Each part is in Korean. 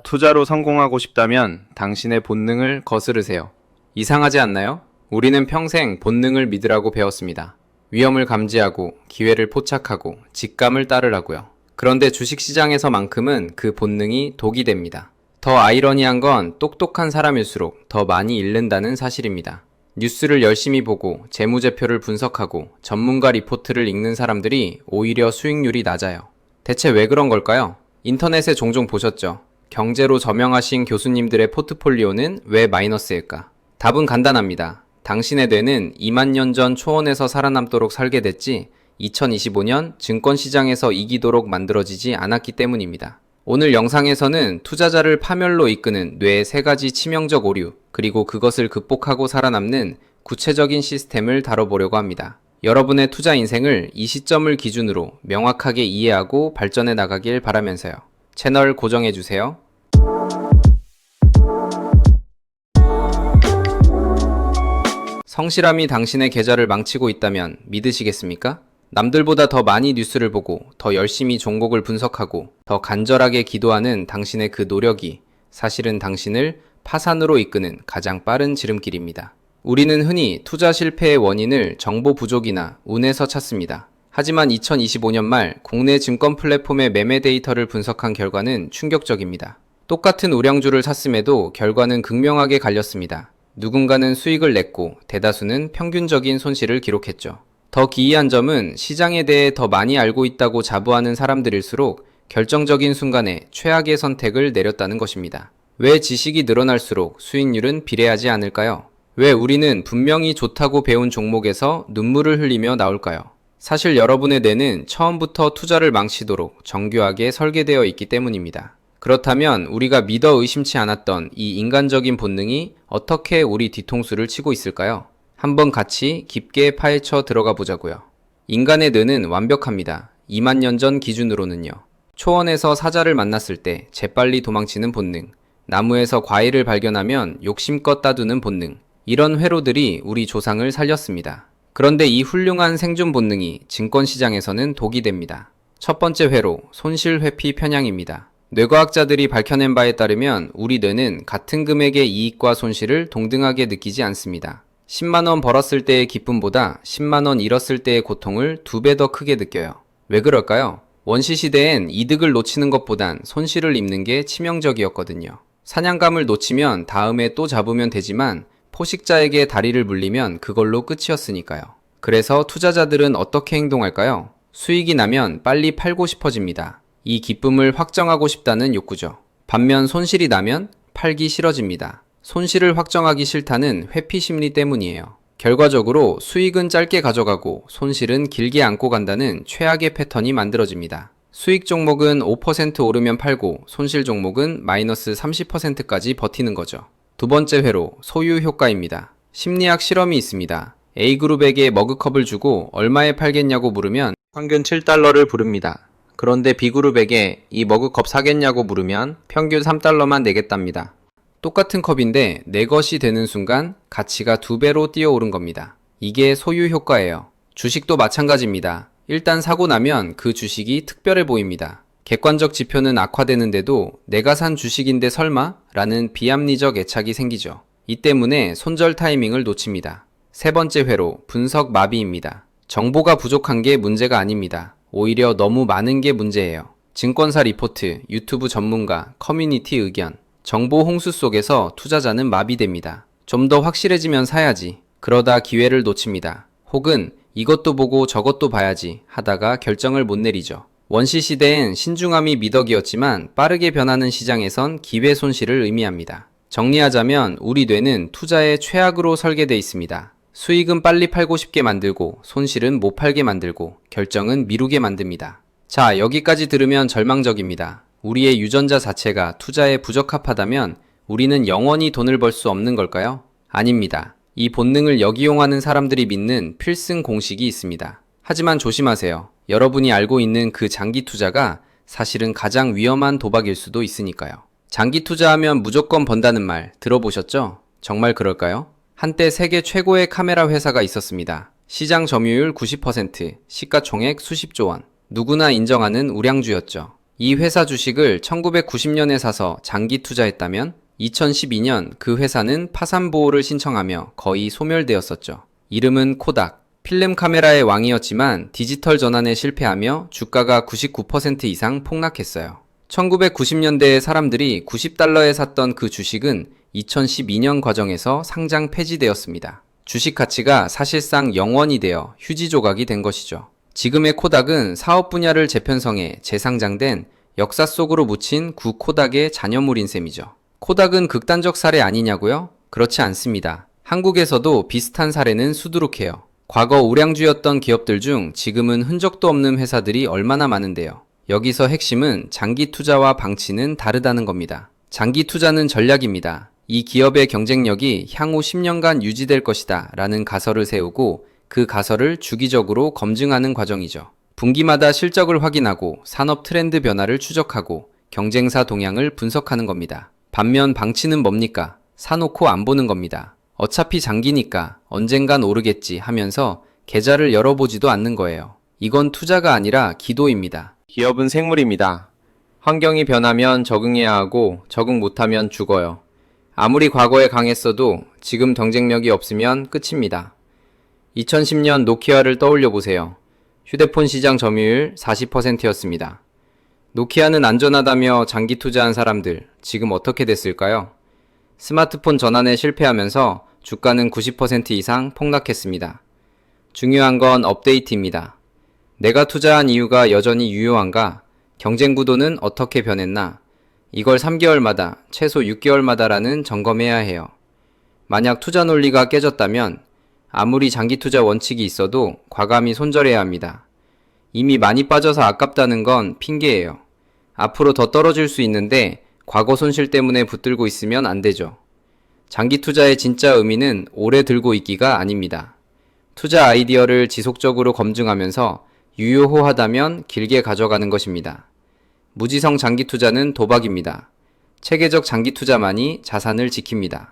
투자로 성공하고 싶다면 당신의 본능을 거스르세요. 이상하지 않나요? 우리는 평생 본능을 믿으라고 배웠습니다. 위험을 감지하고 기회를 포착하고 직감을 따르라고요. 그런데 주식시장에서만큼은 그 본능이 독이 됩니다. 더 아이러니한 건 똑똑한 사람일수록 더 많이 잃는다는 사실입니다. 뉴스를 열심히 보고 재무제표를 분석하고 전문가 리포트를 읽는 사람들이 오히려 수익률이 낮아요. 대체 왜 그런 걸까요? 인터넷에 종종 보셨죠? 경제로 저명하신 교수님들의 포트폴리오는 왜 마이너스일까? 답은 간단합니다. 당신의 뇌는 2만 년 전 초원에서 살아남도록 설계됐지 2025년 증권시장에서 이기도록 만들어지지 않았기 때문입니다. 오늘 영상에서는 투자자를 파멸로 이끄는 뇌의 3가지 치명적 오류, 그리고 그것을 극복하고 살아남는 구체적인 시스템을 다뤄보려고 합니다. 여러분의 투자 인생을 이 시점을 기준으로 명확하게 이해하고 발전해 나가길 바라면서요. 채널 고정해주세요. 성실함이 당신의 계좌를 망치고 있다면 믿으시겠습니까? 남들보다 더 많이 뉴스를 보고 더 열심히 종목을 분석하고 더 간절하게 기도하는 당신의 그 노력이 사실은 당신을 파산으로 이끄는 가장 빠른 지름길입니다. 우리는 흔히 투자 실패의 원인을 정보 부족이나 운에서 찾습니다. 하지만 2025년 말 국내 증권 플랫폼의 매매 데이터를 분석한 결과는 충격적입니다. 똑같은 우량주를 샀음에도 결과는 극명하게 갈렸습니다. 누군가는 수익을 냈고 대다수는 평균적인 손실을 기록했죠. 더 기이한 점은 시장에 대해 더 많이 알고 있다고 자부하는 사람들일수록 결정적인 순간에 최악의 선택을 내렸다는 것입니다. 왜 지식이 늘어날수록 수익률은 비례하지 않을까요? 왜 우리는 분명히 좋다고 배운 종목에서 눈물을 흘리며 나올까요? 사실 여러분의 뇌는 처음부터 투자를 망치도록 정교하게 설계되어 있기 때문입니다. 그렇다면 우리가 믿어 의심치 않았던 이 인간적인 본능이 어떻게 우리 뒤통수를 치고 있을까요? 한번 같이 깊게 파헤쳐 들어가 보자고요. 인간의 뇌는 완벽합니다. 2만 년 전 기준으로는요. 초원에서 사자를 만났을 때 재빨리 도망치는 본능, 나무에서 과일을 발견하면 욕심껏 따두는 본능, 이런 회로들이 우리 조상을 살렸습니다. 그런데 이 훌륭한 생존 본능이 증권시장에서는 독이 됩니다. 첫 번째 회로, 손실 회피 편향입니다. 뇌과학자들이 밝혀낸 바에 따르면 우리 뇌는 같은 금액의 이익과 손실을 동등하게 느끼지 않습니다. 10만원 벌었을 때의 기쁨보다 10만원 잃었을 때의 고통을 2배 더 크게 느껴요. 왜 그럴까요? 원시시대엔 이득을 놓치는 것보단 손실을 입는 게 치명적이었거든요. 사냥감을 놓치면 다음에 또 잡으면 되지만 포식자에게 다리를 물리면 그걸로 끝이었으니까요. 그래서 투자자들은 어떻게 행동할까요? 수익이 나면 빨리 팔고 싶어집니다. 이 기쁨을 확정하고 싶다는 욕구죠. 반면 손실이 나면 팔기 싫어집니다. 손실을 확정하기 싫다는 회피 심리 때문이에요. 결과적으로 수익은 짧게 가져가고 손실은 길게 안고 간다는 최악의 패턴이 만들어집니다. 수익 종목은 5% 오르면 팔고 손실 종목은 마이너스 30%까지 버티는 거죠. 두 번째 회로, 소유 효과입니다. 심리학 실험이 있습니다. A그룹에게 머그컵을 주고 얼마에 팔겠냐고 물으면 평균 7달러를 부릅니다. 그런데 B그룹에게 이 머그컵 사겠냐고 물으면 평균 3달러만 내겠답니다. 똑같은 컵인데 내 것이 되는 순간 가치가 2배로 뛰어오른 겁니다. 이게 소유 효과예요. 주식도 마찬가지입니다. 일단 사고 나면 그 주식이 특별해 보입니다. 객관적 지표는 악화되는데도 내가 산 주식인데 설마? 라는 비합리적 애착이 생기죠. 이 때문에 손절 타이밍을 놓칩니다. 세 번째 회로, 분석 마비입니다. 정보가 부족한 게 문제가 아닙니다. 오히려 너무 많은 게 문제예요. 증권사 리포트, 유튜브 전문가, 커뮤니티 의견, 정보 홍수 속에서 투자자는 마비됩니다. 좀 더 확실해지면 사야지. 그러다 기회를 놓칩니다. 혹은 이것도 보고 저것도 봐야지 하다가 결정을 못 내리죠. 원시시대엔 신중함이 미덕이었지만 빠르게 변하는 시장에선 기회 손실을 의미합니다. 정리하자면 우리 뇌는 투자의 최악으로 설계되어 있습니다. 수익은 빨리 팔고 싶게 만들고 손실은 못 팔게 만들고 결정은 미루게 만듭니다. 자, 여기까지 들으면 절망적입니다. 우리의 유전자 자체가 투자에 부적합하다면 우리는 영원히 돈을 벌 수 없는 걸까요? 아닙니다. 이 본능을 역이용하는 사람들이 믿는 필승 공식이 있습니다. 하지만 조심하세요. 여러분이 알고 있는 그 장기 투자가 사실은 가장 위험한 도박일 수도 있으니까요. 장기 투자하면 무조건 번다는 말 들어보셨죠? 정말 그럴까요? 한때 세계 최고의 카메라 회사가 있었습니다. 시장 점유율 90%, 시가총액 수십조 원. 누구나 인정하는 우량주였죠. 이 회사 주식을 1990년에 사서 장기 투자했다면 2012년 그 회사는 파산 보호를 신청하며 거의 소멸되었었죠. 이름은 코닥. 필름 카메라의 왕이었지만 디지털 전환에 실패하며 주가가 99% 이상 폭락했어요. 1990년대에 사람들이 $90에 샀던 그 주식은 2012년 과정에서 상장 폐지되었습니다. 주식 가치가 사실상 0원이 되어 휴지 조각이 된 것이죠. 지금의 코닥은 사업 분야를 재편성해 재상장된 역사 속으로 묻힌 구 코닥의 자녀물인 셈이죠. 코닥은 극단적 사례 아니냐고요? 그렇지 않습니다. 한국에서도 비슷한 사례는 수두룩해요. 과거 우량주였던 기업들 중 지금은 흔적도 없는 회사들이 얼마나 많은데요. 여기서 핵심은 장기 투자와 방치는 다르다는 겁니다. 장기 투자는 전략입니다. 이 기업의 경쟁력이 향후 10년간 유지될 것이다 라는 가설을 세우고 그 가설을 주기적으로 검증하는 과정이죠. 분기마다 실적을 확인하고 산업 트렌드 변화를 추적하고 경쟁사 동향을 분석하는 겁니다. 반면 방치는 뭡니까? 사놓고 안 보는 겁니다. 어차피 장기니까 언젠간 오르겠지 하면서 계좌를 열어보지도 않는 거예요. 이건 투자가 아니라 기도입니다. 기업은 생물입니다. 환경이 변하면 적응해야 하고 적응 못하면 죽어요. 아무리 과거에 강했어도 지금 경쟁력이 없으면 끝입니다. 2010년 노키아를 떠올려 보세요. 휴대폰 시장 점유율 40%였습니다. 노키아는 안전하다며 장기 투자한 사람들 지금 어떻게 됐을까요? 스마트폰 전환에 실패하면서 주가는 90% 이상 폭락했습니다. 중요한 건 업데이트입니다. 내가 투자한 이유가 여전히 유효한가? 경쟁 구도는 어떻게 변했나? 이걸 3개월마다, 최소 6개월마다라는 점검해야 해요. 만약 투자 논리가 깨졌다면 아무리 장기 투자 원칙이 있어도 과감히 손절해야 합니다. 이미 많이 빠져서 아깝다는 건 핑계예요. 앞으로 더 떨어질 수 있는데 과거 손실 때문에 붙들고 있으면 안 되죠. 장기 투자의 진짜 의미는 오래 들고 있기가 아닙니다. 투자 아이디어를 지속적으로 검증하면서 유효하다면 길게 가져가는 것입니다. 무지성 장기 투자는 도박입니다. 체계적 장기 투자만이 자산을 지킵니다.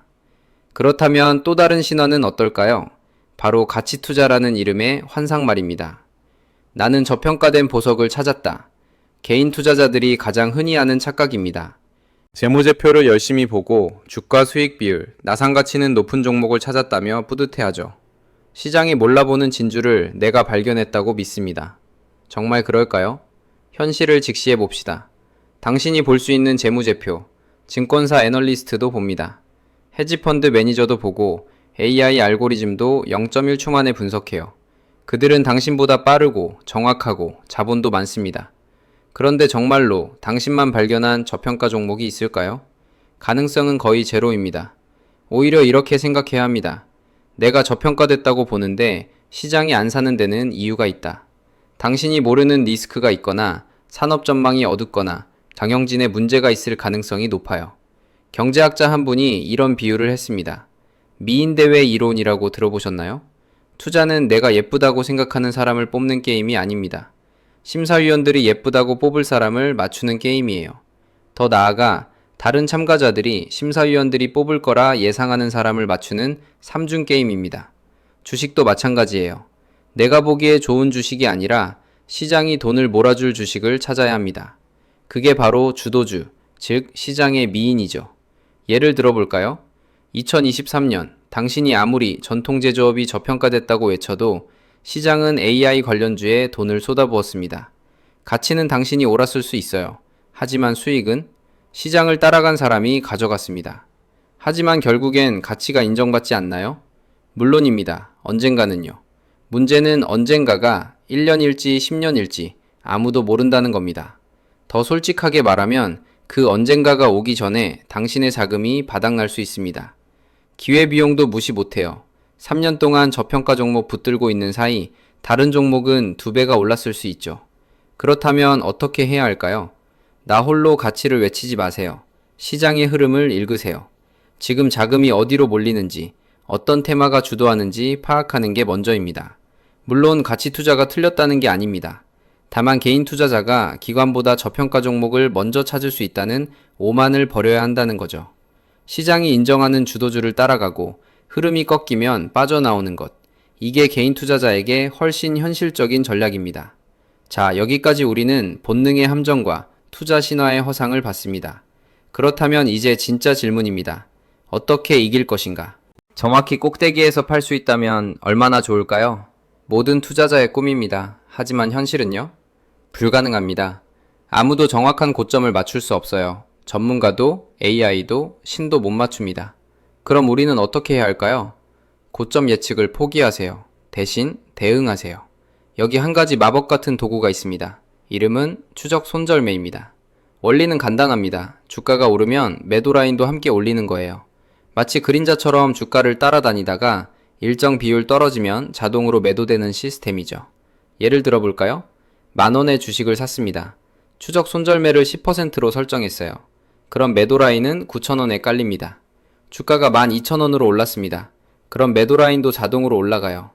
그렇다면 또 다른 신화는 어떨까요? 바로 가치 투자라는 이름의 환상 말입니다. 나는 저평가된 보석을 찾았다. 개인 투자자들이 가장 흔히 하는 착각입니다. 재무제표를 열심히 보고 주가 수익 비율, 나상 가치는 높은 종목을 찾았다며 뿌듯해하죠. 시장이 몰라보는 진주를 내가 발견했다고 믿습니다. 정말 그럴까요? 현실을 직시해 봅시다. 당신이 볼 수 있는 재무제표, 증권사 애널리스트도 봅니다. 헤지펀드 매니저도 보고 AI 알고리즘도 0.1초 만에 분석해요. 그들은 당신보다 빠르고 정확하고 자본도 많습니다. 그런데 정말로 당신만 발견한 저평가 종목이 있을까요? 가능성은 거의 제로입니다. 오히려 이렇게 생각해야 합니다. 내가 저평가됐다고 보는데 시장이 안 사는 데는 이유가 있다. 당신이 모르는 리스크가 있거나 산업 전망이 어둡거나 경영진에 문제가 있을 가능성이 높아요. 경제학자 한 분이 이런 비유를 했습니다. 미인대회 이론이라고 들어보셨나요? 투자는 내가 예쁘다고 생각하는 사람을 뽑는 게임이 아닙니다. 심사위원들이 예쁘다고 뽑을 사람을 맞추는 게임이에요. 더 나아가 다른 참가자들이 심사위원들이 뽑을 거라 예상하는 사람을 맞추는 삼중 게임입니다. 주식도 마찬가지예요. 내가 보기에 좋은 주식이 아니라 시장이 돈을 몰아줄 주식을 찾아야 합니다. 그게 바로 주도주, 즉 시장의 미인이죠. 예를 들어볼까요? 2023년 당신이 아무리 전통 제조업이 저평가됐다고 외쳐도 시장은 AI 관련주에 돈을 쏟아부었습니다. 가치는 당신이 옳았을 수 있어요. 하지만 수익은 시장을 따라간 사람이 가져갔습니다. 하지만 결국엔 가치가 인정받지 않나요? 물론입니다. 언젠가는요. 문제는 언젠가가 1년일지 10년일지 아무도 모른다는 겁니다. 더 솔직하게 말하면 그 언젠가가 오기 전에 당신의 자금이 바닥날 수 있습니다. 기회비용도 무시 못해요. 3년 동안 저평가 종목 붙들고 있는 사이 다른 종목은 2배가 올랐을 수 있죠. 그렇다면 어떻게 해야 할까요? 나 홀로 가치를 외치지 마세요. 시장의 흐름을 읽으세요. 지금 자금이 어디로 몰리는지, 어떤 테마가 주도하는지 파악하는 게 먼저입니다. 물론 가치 투자가 틀렸다는 게 아닙니다. 다만 개인 투자자가 기관보다 저평가 종목을 먼저 찾을 수 있다는 오만을 버려야 한다는 거죠. 시장이 인정하는 주도주를 따라가고 흐름이 꺾이면 빠져나오는 것. 이게 개인 투자자에게 훨씬 현실적인 전략입니다. 자, 여기까지 우리는 본능의 함정과 투자 신화의 허상을 받습니다. 그렇다면 이제 진짜 질문입니다. 어떻게 이길 것인가? 정확히 꼭대기에서 팔 수 있다면 얼마나 좋을까요? 모든 투자자의 꿈입니다. 하지만 현실은요? 불가능합니다. 아무도 정확한 고점을 맞출 수 없어요. 전문가도 AI도 신도 못 맞춥니다. 그럼 우리는 어떻게 해야 할까요? 고점 예측을 포기하세요. 대신 대응하세요. 여기 한 가지 마법 같은 도구가 있습니다. 이름은 추적 손절매입니다. 원리는 간단합니다. 주가가 오르면 매도 라인도 함께 올리는 거예요. 마치 그림자처럼 주가를 따라다니다가 일정 비율 떨어지면 자동으로 매도되는 시스템이죠. 예를 들어 볼까요? 10,000원의 주식을 샀습니다. 추적 손절매를 10%로 설정했어요. 그럼 매도 라인은 9,000원에 깔립니다. 주가가 12,000원으로 올랐습니다. 그럼 매도 라인도 자동으로 올라가요.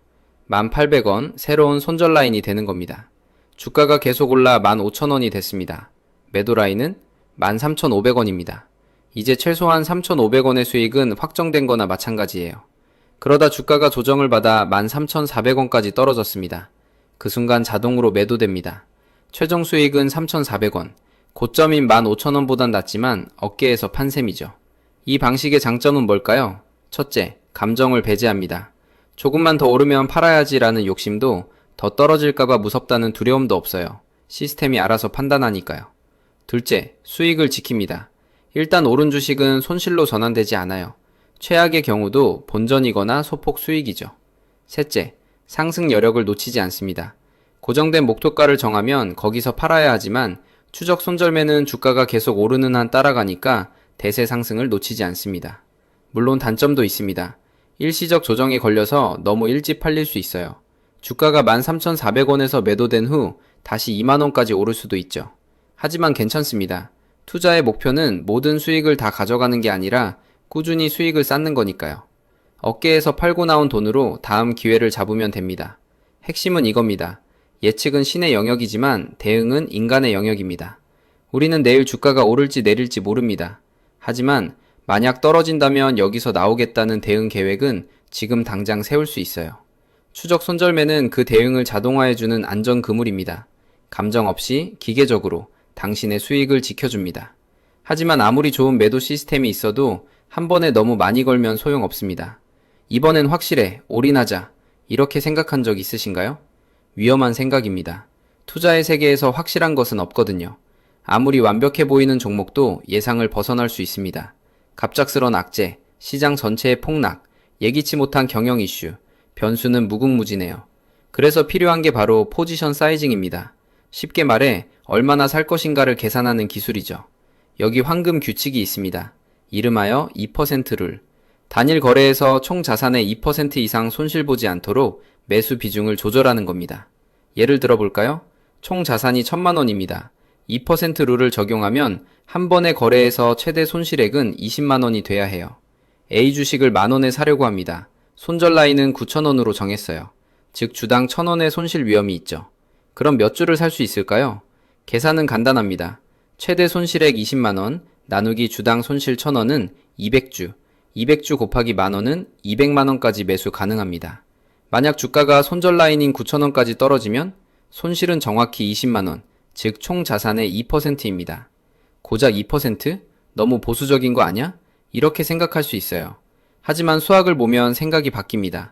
1,800원 새로운 손절 라인이 되는 겁니다. 주가가 계속 올라 15,000원이 됐습니다. 매도 라인은 13,500원입니다. 이제 최소한 3,500원의 수익은 확정된 거나 마찬가지예요. 그러다 주가가 조정을 받아 13,400원까지 떨어졌습니다. 그 순간 자동으로 매도됩니다. 최종 수익은 3,400원. 고점인 15,000원보단 낮지만 어깨에서 판 셈이죠. 이 방식의 장점은 뭘까요? 첫째, 감정을 배제합니다. 조금만 더 오르면 팔아야지라는 욕심도 더 떨어질까봐 무섭다는 두려움도 없어요. 시스템이 알아서 판단하니까요. 둘째, 수익을 지킵니다. 일단 오른 주식은 손실로 전환되지 않아요. 최악의 경우도 본전이거나 소폭 수익이죠. 셋째, 상승 여력을 놓치지 않습니다. 고정된 목표가를 정하면 거기서 팔아야 하지만 추적 손절매는 주가가 계속 오르는 한 따라가니까 대세 상승을 놓치지 않습니다. 물론 단점도 있습니다. 일시적 조정에 걸려서 너무 일찍 팔릴 수 있어요. 주가가 13,400원에서 매도된 후 다시 20,000원까지 오를 수도 있죠. 하지만 괜찮습니다. 투자의 목표는 모든 수익을 다 가져가는 게 아니라 꾸준히 수익을 쌓는 거니까요. 어깨에서 팔고 나온 돈으로 다음 기회를 잡으면 됩니다. 핵심은 이겁니다. 예측은 신의 영역이지만 대응은 인간의 영역입니다. 우리는 내일 주가가 오를지 내릴지 모릅니다. 하지만 만약 떨어진다면 여기서 나오겠다는 대응 계획은 지금 당장 세울 수 있어요. 추적 손절매는 그 대응을 자동화해주는 안전 그물입니다. 감정 없이 기계적으로 당신의 수익을 지켜줍니다. 하지만 아무리 좋은 매도 시스템이 있어도 한 번에 너무 많이 걸면 소용없습니다. 이번엔 확실해, 올인하자. 이렇게 생각한 적 있으신가요? 위험한 생각입니다. 투자의 세계에서 확실한 것은 없거든요. 아무리 완벽해 보이는 종목도 예상을 벗어날 수 있습니다. 갑작스런 악재, 시장 전체의 폭락, 예기치 못한 경영 이슈, 변수는 무궁무진해요. 그래서 필요한 게 바로 포지션 사이징입니다. 쉽게 말해 얼마나 살 것인가를 계산하는 기술이죠. 여기 황금 규칙이 있습니다. 이름하여 2% 룰. 단일 거래에서 총 자산의 2% 이상 손실 보지 않도록 매수 비중을 조절하는 겁니다. 예를 들어 볼까요? 총 자산이 1,000,000원입니다. 2% 룰을 적용하면 한 번의 거래에서 최대 손실액은 200,000원이 돼야 해요. A 주식을 10,000원에 사려고 합니다. 손절 라인은 9,000원으로 정했어요. 즉 주당 1,000원의 손실 위험이 있죠. 그럼 몇 주를 살 수 있을까요? 계산은 간단합니다. 최대 손실액 200,000원 나누기 주당 손실 1,000원은 200주, 200주 곱하기 10,000원은 200만원까지 매수 가능합니다. 만약 주가가 손절 라인인 9,000원까지 떨어지면 손실은 정확히 20만원, 즉 총 자산의 2%입니다. 고작 2%? 너무 보수적인 거 아냐? 이렇게 생각할 수 있어요. 하지만 수학을 보면 생각이 바뀝니다.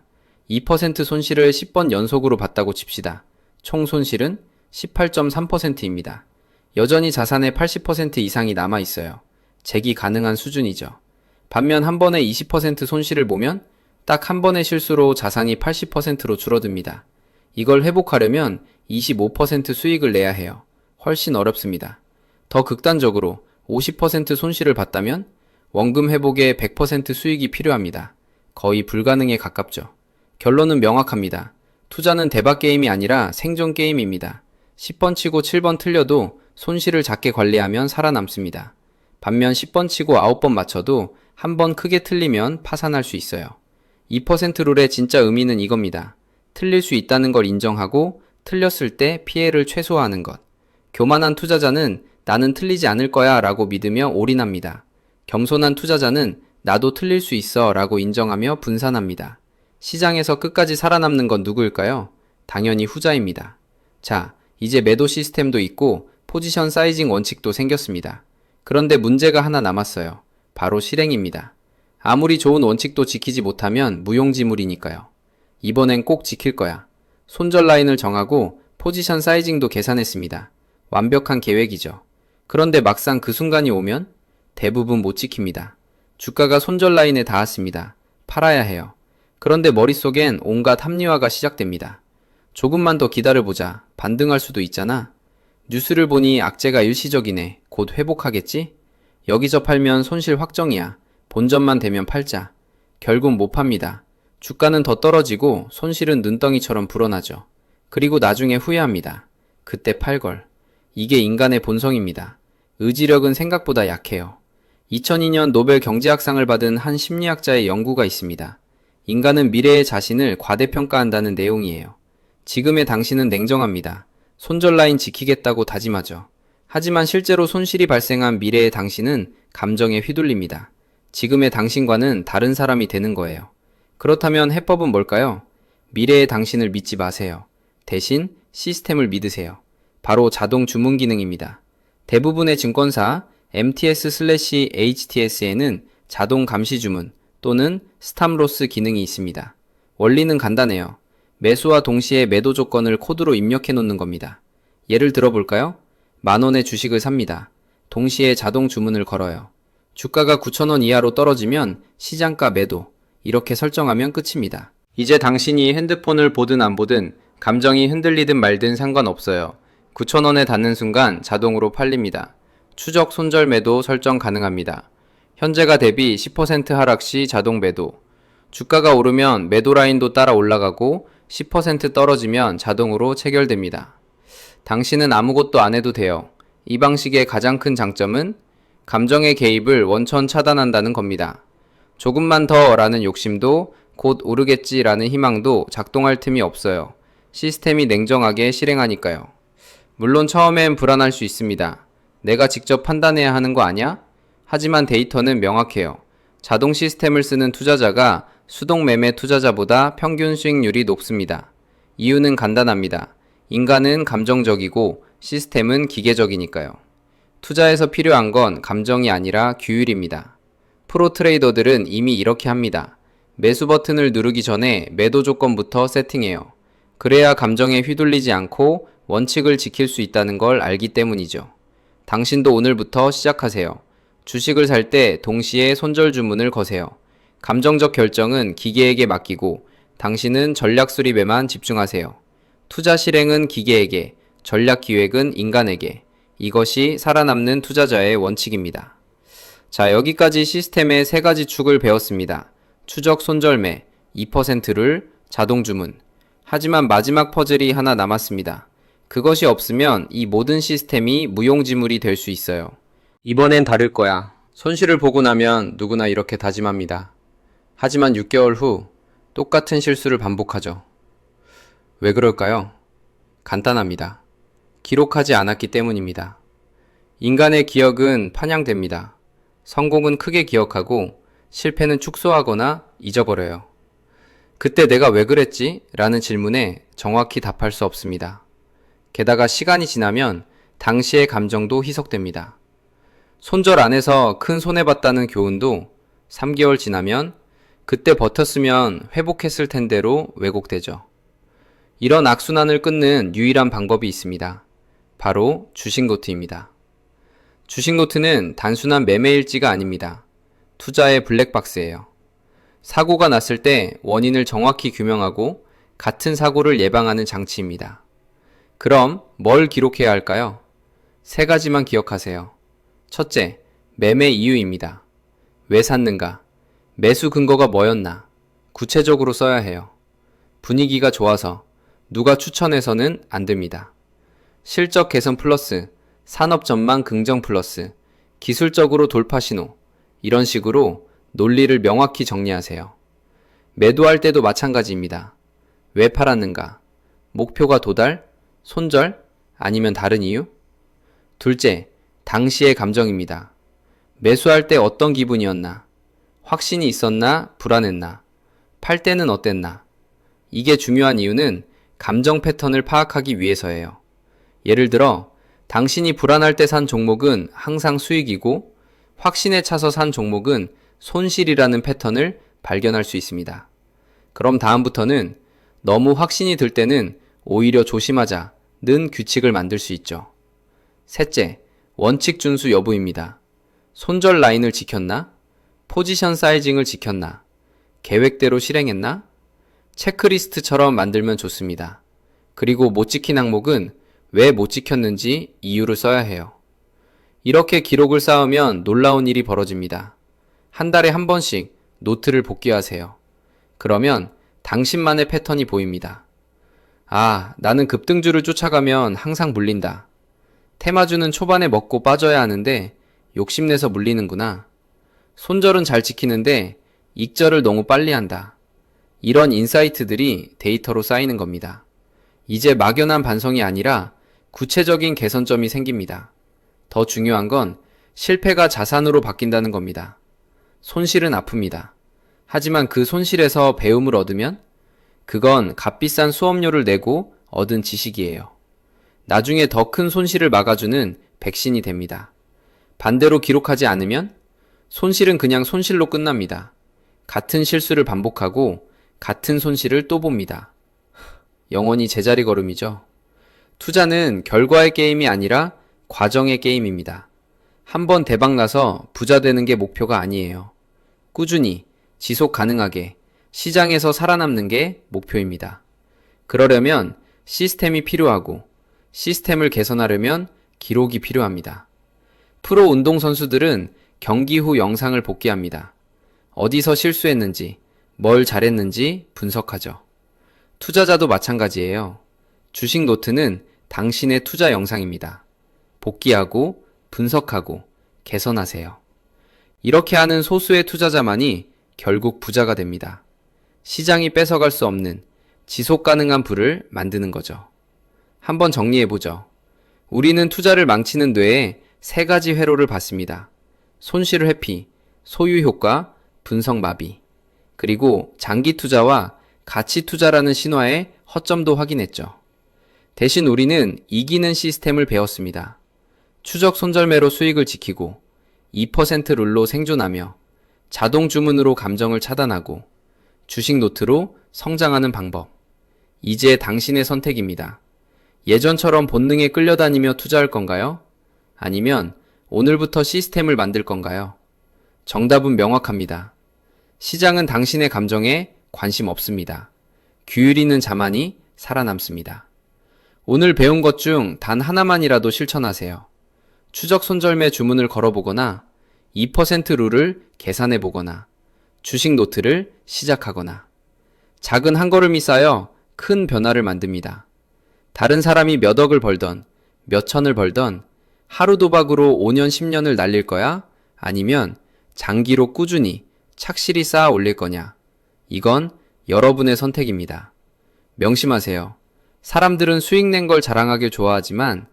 2% 손실을 10번 연속으로 봤다고 칩시다. 총 손실은 18.3%입니다. 여전히 자산의 80% 이상이 남아있어요. 재기 가능한 수준이죠. 반면 한 번에 20% 손실을 보면 딱 한 번의 실수로 자산이 80%로 줄어듭니다. 이걸 회복하려면 25% 수익을 내야 해요. 훨씬 어렵습니다. 더 극단적으로 50% 손실을 봤다면 원금 회복에 100% 수익이 필요합니다. 거의 불가능에 가깝죠. 결론은 명확합니다. 투자는 대박 게임이 아니라 생존 게임입니다. 10번 치고 7번 틀려도 손실을 작게 관리하면 살아남습니다. 반면 10번 치고 9번 맞춰도 한 번 크게 틀리면 파산할 수 있어요. 2% 룰의 진짜 의미는 이겁니다. 틀릴 수 있다는 걸 인정하고 틀렸을 때 피해를 최소화하는 것. 교만한 투자자는 나는 틀리지 않을 거야 라고 믿으며 올인합니다. 겸손한 투자자는 나도 틀릴 수 있어 라고 인정하며 분산합니다. 시장에서 끝까지 살아남는 건 누구일까요? 당연히 후자입니다. 자, 이제 매도 시스템도 있고 포지션 사이징 원칙도 생겼습니다. 그런데 문제가 하나 남았어요. 바로 실행입니다. 아무리 좋은 원칙도 지키지 못하면 무용지물이니까요. 이번엔 꼭 지킬 거야. 손절 라인을 정하고 포지션 사이징도 계산했습니다. 완벽한 계획이죠. 그런데 막상 그 순간이 오면 대부분 못 지킵니다. 주가가 손절 라인에 닿았습니다. 팔아야 해요. 그런데 머릿속엔 온갖 합리화가 시작됩니다. 조금만 더 기다려보자. 반등할 수도 있잖아. 뉴스를 보니 악재가 일시적이네. 곧 회복하겠지? 여기서 팔면 손실 확정이야. 본전만 되면 팔자. 결국 못 팝니다. 주가는 더 떨어지고 손실은 눈덩이처럼 불어나죠. 그리고 나중에 후회합니다. 그때 팔걸. 이게 인간의 본성입니다. 의지력은 생각보다 약해요. 2002년 노벨 경제학상을 받은 한 심리학자의 연구가 있습니다. 인간은 미래의 자신을 과대평가한다는 내용이에요. 지금의 당신은 냉정합니다. 손절 라인 지키겠다고 다짐하죠. 하지만 실제로 손실이 발생한 미래의 당신은 감정에 휘둘립니다. 지금의 당신과는 다른 사람이 되는 거예요. 그렇다면 해법은 뭘까요? 미래의 당신을 믿지 마세요. 대신 시스템을 믿으세요. 바로 자동 주문 기능입니다. 대부분의 증권사 MTS/HTS에는 자동 감시 주문 또는 스탑로스 기능이 있습니다. 원리는 간단해요. 매수와 동시에 매도 조건을 코드로 입력해 놓는 겁니다. 예를 들어 볼까요? 10,000원의 주식을 삽니다. 동시에 자동 주문을 걸어요. 주가가 9,000원 이하로 떨어지면 시장가 매도, 이렇게 설정하면 끝입니다. 이제 당신이 핸드폰을 보든 안 보든 감정이 흔들리든 말든 상관없어요. 9,000원에 닿는 순간 자동으로 팔립니다. 추적 손절 매도 설정 가능합니다. 현재가 대비 10% 하락 시 자동 매도. 주가가 오르면 매도 라인도 따라 올라가고 10% 떨어지면 자동으로 체결됩니다. 당신은 아무것도 안 해도 돼요. 이 방식의 가장 큰 장점은 감정의 개입을 원천 차단한다는 겁니다. 조금만 더 라는 욕심도 곧 오르겠지 라는 희망도 작동할 틈이 없어요. 시스템이 냉정하게 실행하니까요. 물론 처음엔 불안할 수 있습니다. 내가 직접 판단해야 하는 거 아냐? 하지만 데이터는 명확해요. 자동 시스템을 쓰는 투자자가 수동 매매 투자자보다 평균 수익률이 높습니다. 이유는 간단합니다. 인간은 감정적이고 시스템은 기계적이니까요. 투자에서 필요한 건 감정이 아니라 규율입니다. 프로 트레이더들은 이미 이렇게 합니다. 매수 버튼을 누르기 전에 매도 조건부터 세팅해요. 그래야 감정에 휘둘리지 않고 원칙을 지킬 수 있다는 걸 알기 때문이죠. 당신도 오늘부터 시작하세요. 주식을 살 때 동시에 손절 주문을 거세요. 감정적 결정은 기계에게 맡기고 당신은 전략 수립에만 집중하세요. 투자 실행은 기계에게, 전략 기획은 인간에게. 이것이 살아남는 투자자의 원칙입니다. 자, 여기까지 시스템의 세 가지 축을 배웠습니다. 추적 손절매, 2%를 자동 주문. 하지만 마지막 퍼즐이 하나 남았습니다. 그것이 없으면 이 모든 시스템이 무용지물이 될 수 있어요. 이번엔 다를 거야. 손실을 보고 나면 누구나 이렇게 다짐합니다. 하지만 6개월 후 똑같은 실수를 반복하죠. 왜 그럴까요? 간단합니다. 기록하지 않았기 때문입니다. 인간의 기억은 판양됩니다. 성공은 크게 기억하고 실패는 축소하거나 잊어버려요. 그때 내가 왜 그랬지? 라는 질문에 정확히 답할 수 없습니다. 게다가 시간이 지나면 당시의 감정도 희석됩니다. 손절 안에서 큰 손해봤다는 교훈도 3개월 지나면 그때 버텼으면 회복했을 텐데로 왜곡되죠. 이런 악순환을 끊는 유일한 방법이 있습니다. 바로 주식노트입니다. 주식노트는 단순한 매매일지가 아닙니다. 투자의 블랙박스예요. 사고가 났을 때 원인을 정확히 규명하고 같은 사고를 예방하는 장치입니다. 그럼 뭘 기록해야 할까요? 세 가지만 기억하세요. 첫째, 매매 이유입니다. 왜 샀는가? 매수 근거가 뭐였나? 구체적으로 써야 해요. 분위기가 좋아서, 누가 추천해서는 안 됩니다. 실적 개선 플러스, 산업 전망 긍정 플러스, 기술적으로 돌파 신호, 이런 식으로 논리를 명확히 정리하세요. 매도할 때도 마찬가지입니다. 왜 팔았는가? 목표가 도달? 손절? 아니면 다른 이유? 둘째, 당시의 감정입니다. 매수할 때 어떤 기분이었나? 확신이 있었나? 불안했나? 팔 때는 어땠나? 이게 중요한 이유는 감정 패턴을 파악하기 위해서예요. 예를 들어 당신이 불안할 때 산 종목은 항상 수익이고 확신에 차서 산 종목은 손실이라는 패턴을 발견할 수 있습니다. 그럼 다음부터는 너무 확신이 들 때는 오히려 조심하자는 규칙을 만들 수 있죠. 셋째, 원칙 준수 여부입니다. 손절 라인을 지켰나? 포지션 사이징을 지켰나? 계획대로 실행했나? 체크리스트처럼 만들면 좋습니다. 그리고 못 지킨 항목은 왜 못 지켰는지 이유를 써야 해요. 이렇게 기록을 쌓으면 놀라운 일이 벌어집니다. 한 달에 한 번씩 노트를 복귀하세요. 그러면 당신만의 패턴이 보입니다. 아, 나는 급등주를 쫓아가면 항상 물린다. 테마주는 초반에 먹고 빠져야 하는데 욕심내서 물리는구나. 손절은 잘 지키는데 익절을 너무 빨리 한다. 이런 인사이트들이 데이터로 쌓이는 겁니다. 이제 막연한 반성이 아니라 구체적인 개선점이 생깁니다. 더 중요한 건 실패가 자산으로 바뀐다는 겁니다. 손실은 아픕니다. 하지만 그 손실에서 배움을 얻으면 그건 값비싼 수업료를 내고 얻은 지식이에요. 나중에 더 큰 손실을 막아주는 백신이 됩니다. 반대로 기록하지 않으면 손실은 그냥 손실로 끝납니다. 같은 실수를 반복하고 같은 손실을 또 봅니다. 영원히 제자리 걸음이죠. 투자는 결과의 게임이 아니라 과정의 게임입니다. 한번 대박 나서 부자 되는 게 목표가 아니에요. 꾸준히, 지속 가능하게, 시장에서 살아남는 게 목표입니다. 그러려면 시스템이 필요하고, 시스템을 개선하려면 기록이 필요합니다. 프로 운동선수들은 경기 후 영상을 복귀합니다. 어디서 실수했는지, 뭘 잘했는지 분석하죠. 투자자도 마찬가지예요. 주식 노트는 당신의 투자 영상입니다. 복귀하고, 분석하고, 개선하세요. 이렇게 하는 소수의 투자자만이 결국 부자가 됩니다. 시장이 뺏어갈 수 없는 지속 가능한 부를 만드는 거죠. 한번 정리해보죠. 우리는 투자를 망치는 뇌에 세 가지 회로를 봤습니다. 손실 회피, 소유 효과, 분석 마비, 그리고 장기 투자와 가치 투자라는 신화의 허점도 확인했죠. 대신 우리는 이기는 시스템을 배웠습니다. 추적 손절매로 수익을 지키고 2% 룰로 생존하며 자동 주문으로 감정을 차단하고 주식 노트로 성장하는 방법. 이제 당신의 선택입니다. 예전처럼 본능에 끌려다니며 투자할 건가요? 아니면 오늘부터 시스템을 만들 건가요? 정답은 명확합니다. 시장은 당신의 감정에 관심 없습니다. 규율이는 자만이 살아남습니다. 오늘 배운 것 중 단 하나만이라도 실천하세요. 추적 손절매 주문을 걸어보거나 2% 룰을 계산해보거나 주식 노트를 시작하거나 작은 한 걸음이 쌓여 큰 변화를 만듭니다. 다른 사람이 몇 억을 벌던 몇 천을 벌던 하루 도박으로 5년 10년을 날릴 거야? 아니면 장기로 꾸준히 착실히 쌓아 올릴 거냐? 이건 여러분의 선택입니다. 명심하세요. 사람들은 수익 낸 걸 자랑하길 좋아하지만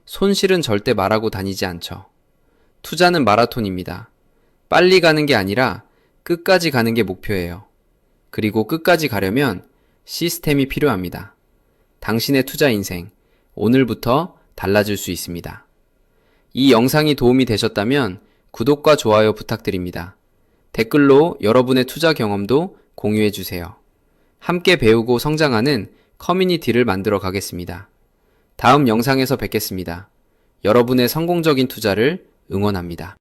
손실은 절대 말하고 다니지 않죠. 투자는 마라톤입니다. 빨리 가는 게 아니라 끝까지 가는 게 목표예요. 그리고 끝까지 가려면 시스템이 필요합니다. 당신의 투자 인생, 오늘부터 달라질 수 있습니다. 이 영상이 도움이 되셨다면 구독과 좋아요 부탁드립니다. 댓글로 여러분의 투자 경험도 공유해주세요. 함께 배우고 성장하는 커뮤니티를 만들어 가겠습니다. 다음 영상에서 뵙겠습니다. 여러분의 성공적인 투자를 응원합니다.